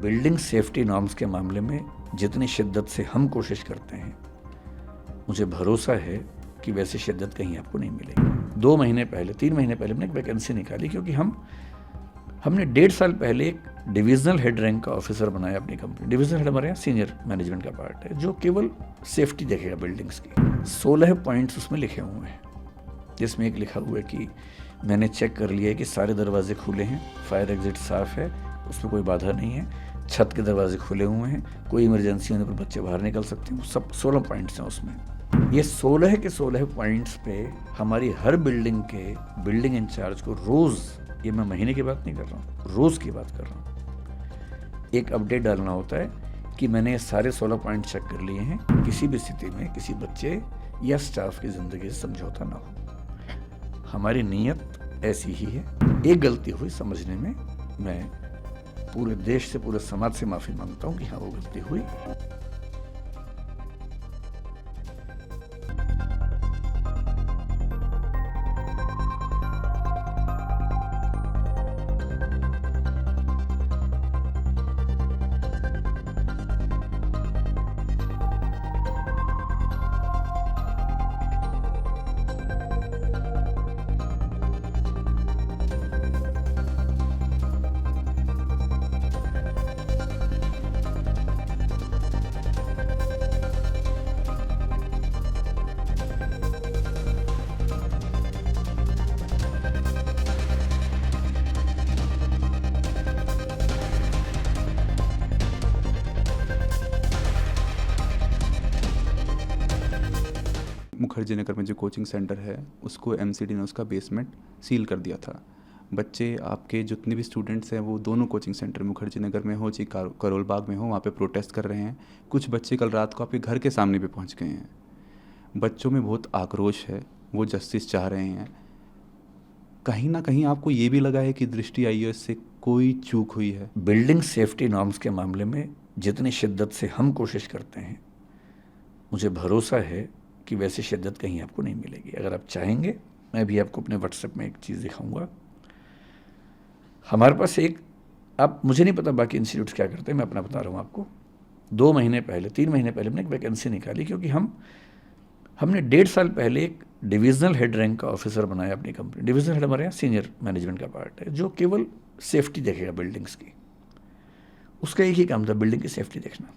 Building safety norms के मामले में जितनी शिद्दत से हम कोशिश करते हैं, मुझे भरोसा है कि वैसी शिद्दत कहीं आपको नहीं मिलेगी। 2 महीने पहले 3 महीने पहले हमने एक वैकेंसी निकाली, क्योंकि हमने 1.5 साल पहले एक डिविजनल हेड रैंक का ऑफिसर बनाया अपनी कंपनी। डिविजनल हेड हमारे यहाँ सीनियर मैनेजमेंट का पार्ट है, जो केवल सेफ्टी देखेगा बिल्डिंग्स की। 16 पॉइंट्स उसमें लिखे हुए हैं, जिसमें एक लिखा हुआ है कि मैंने चेक कर लिया है कि सारे दरवाजे खुले हैं, फायर एग्जिट साफ़ है, उसमें कोई बाधा नहीं है, छत के दरवाजे खुले हुए हैं, कोई इमरजेंसी होने पर बच्चे बाहर निकल सकते हैं। सब 16 पॉइंट्स हैं उसमें। ये 16 के 16 पॉइंट्स पे हमारी हर बिल्डिंग के बिल्डिंग इंचार्ज को रोज़, ये मैं महीने की बात नहीं कर रहा हूँ, रोज़ की बात कर रहा हूँ, एक अपडेट डालना होता है कि मैंने सारे 16 पॉइंट चेक कर लिए हैं, किसी भी स्थिति में किसी बच्चे या स्टाफ की ज़िंदगी से समझौता ना हो। हमारी नीयत ऐसी ही है। एक गलती हुई समझने में, मैं पूरे देश से, पूरे समाज से माफ़ी मांगता हूँ कि हाँ, वो गलती हुई। मुखर्जी नगर में जो कोचिंग सेंटर है, उसको एमसीडी ने उसका बेसमेंट सील कर दिया था। बच्चे आपके जितने भी स्टूडेंट्स हैं, वो दोनों कोचिंग सेंटर मुखर्जी नगर में हो चाहे करोल बाग में हो, वहाँ पे प्रोटेस्ट कर रहे हैं। कुछ बच्चे कल रात को आपके घर के सामने पे पहुँच गए हैं। बच्चों में बहुत आक्रोश है, वो जस्टिस चाह रहे हैं। कहीं ना कहीं आपको ये भी लगा है कि दृष्टि आईएएस से कोई चूक हुई है? बिल्डिंग सेफ्टी नॉर्म्स के मामले में जितनी शिद्दत से हम कोशिश करते हैं, मुझे भरोसा है कि वैसी शिद्दत कहीं आपको नहीं मिलेगी। अगर आप चाहेंगे, मैं भी आपको अपने व्हाट्सएप में एक चीज़ दिखाऊंगा। हमारे पास एक, आप, मुझे नहीं पता बाकी इंस्टीट्यूट्स क्या करते हैं, मैं अपना बता रहा हूँ आपको। 2 महीने पहले 3 महीने पहले हमने एक वैकेंसी निकाली, क्योंकि हमने 1.5 साल पहले एक डिविजनल हेड रैंक का ऑफिसर बनाया अपनी कंपनी। डिविजनल हेड हमारे यहाँ सीनियर मैनेजमेंट का पार्ट है, जो केवल सेफ्टी देखेगा बिल्डिंग्स की। उसका एक ही काम था, बिल्डिंग की सेफ्टी देखना।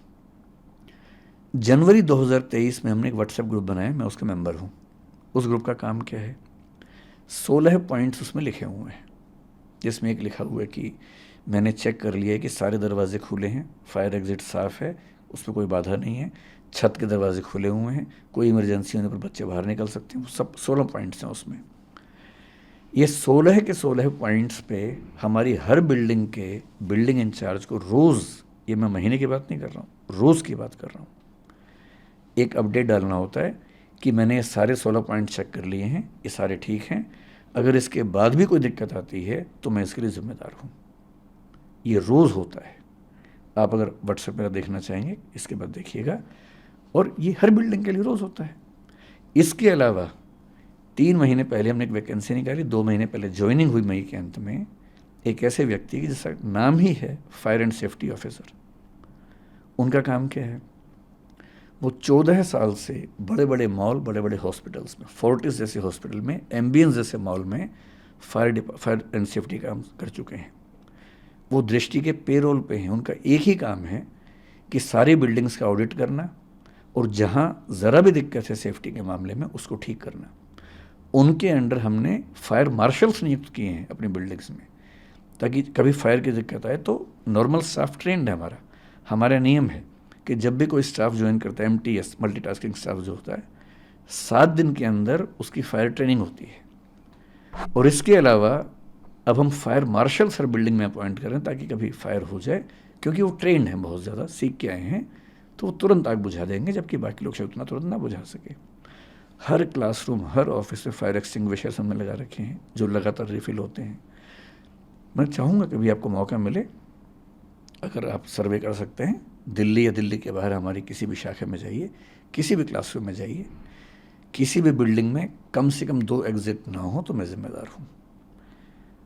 जनवरी 2023 में हमने एक व्हाट्सएप ग्रुप बनाया, मैं उसका मेंबर हूँ। उस ग्रुप का काम क्या है? 16 पॉइंट्स उसमें लिखे हुए हैं, जिसमें एक लिखा हुआ है कि मैंने चेक कर लिया है कि सारे दरवाजे खुले हैं, फायर एग्जिट साफ़ है, उसमें कोई बाधा नहीं है, छत के दरवाजे खुले हुए हैं, कोई इमरजेंसी होने पर बच्चे बाहर निकल सकते हैं। सब 16 पॉइंट्स हैं उसमें। ये 16 के 16 पॉइंट्स पे हमारी हर बिल्डिंग के बिल्डिंग इंचार्ज को रोज़, ये मैं महीने की बात नहीं कर रहा हूँ, रोज़ की बात कर रहा हूँ, एक अपडेट डालना होता है कि मैंने सारे 16 पॉइंट चेक कर लिए हैं, ये सारे ठीक हैं। अगर इसके बाद भी कोई दिक्कत आती है तो मैं इसके लिए ज़िम्मेदार हूँ। ये रोज़ होता है। आप अगर व्हाट्सएप मेरा देखना चाहेंगे, इसके बाद देखिएगा। और ये हर बिल्डिंग के लिए रोज़ होता है। इसके अलावा 3 महीने पहले हमने एक वैकेंसी निकाली, 2 महीने पहले ज्वाइनिंग हुई मई के अंत में, एक ऐसे व्यक्ति की जिसका नाम ही है फायर एंड सेफ्टी ऑफिसर। उनका काम क्या है? वो 14 साल से बड़े बड़े मॉल, बड़े बड़े हॉस्पिटल्स में, फोर्टिस जैसे हॉस्पिटल में, एम्बियंस जैसे मॉल में फायर एंड सेफ्टी काम कर चुके हैं। वो दृष्टि के पेरोल पे हैं। उनका एक ही काम है कि सारी बिल्डिंग्स का ऑडिट करना, और जहाँ ज़रा भी दिक्कत है सेफ्टी के मामले में, उसको ठीक करना। उनके अंडर हमने फायर मार्शल्स नियुक्त किए हैं अपनी बिल्डिंग्स में, ताकि कभी फायर की दिक्कत आए तो नॉर्मल स्टाफ ट्रेंड है। हमारा नियम है कि जब भी कोई स्टाफ ज्वाइन करता है, MTS मल्टीटास्किंग स्टाफ जो होता है, 7 दिन के अंदर उसकी फायर ट्रेनिंग होती है। और इसके अलावा अब हम फायर मार्शल्स हर बिल्डिंग में अपॉइंट करें, ताकि कभी फायर हो जाए, क्योंकि वो ट्रेंड हैं, बहुत ज़्यादा सीख के आए हैं, तो वो तुरंत आग बुझा देंगे, जबकि बाकी लोग शायद उतना तुरंत ना बुझा सके। हर क्लासरूम, हर ऑफिस में फायर एक्सटिंग्विशर्स हमने लगा रखे हैं, जो लगातार रिफिल होते हैं। मैं चाहूँगा कभी आपको मौका मिले, अगर आप सर्वे कर सकते हैं, दिल्ली या दिल्ली के बाहर हमारी किसी भी शाखा में जाइए, किसी भी क्लासरूम में जाइए, किसी भी बिल्डिंग में कम से कम 2 एग्जिट ना हो तो मैं ज़िम्मेदार हूँ।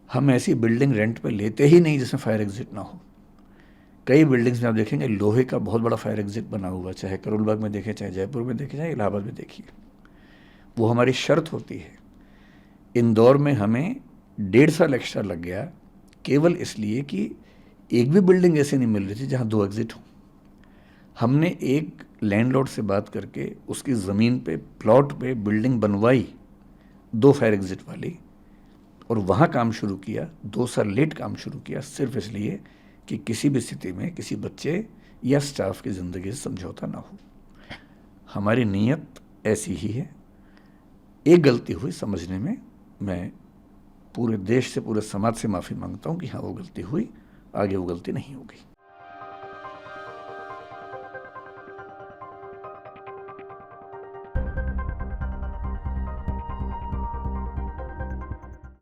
हम ऐसी बिल्डिंग रेंट पे लेते ही नहीं जिसमें फायर एग्जिट ना हो, कई बिल्डिंग्स में आप देखेंगे लोहे का बहुत बड़ा फायर एग्जिट बना हुआ, चाहे करोल बाग में देखें, चाहे जयपुर में देखें, चाहे इलाहाबाद में देखिए। वो हमारी शर्त होती है। इंदौर में हमें 1.5 साल एक्स्ट्रा लग गया केवल इसलिए कि एक भी बिल्डिंग ऐसी नहीं मिल रही थी जहाँ 2 एग्जिट हों। हमने एक लैंडलॉर्ड से बात करके उसकी ज़मीन पे, प्लॉट पे बिल्डिंग बनवाई 2 फायर एग्जिट वाली, और वहाँ काम शुरू किया। 2 साल लेट काम शुरू किया, सिर्फ इसलिए कि किसी भी स्थिति में किसी बच्चे या स्टाफ की ज़िंदगी से समझौता ना हो। हमारी नीयत ऐसी ही है। एक गलती हुई समझने में, मैं पूरे देश से, पूरे समाज से माफ़ी मांगता हूँ कि हाँ वो गलती हुई, आगे वो गलती नहीं होगी।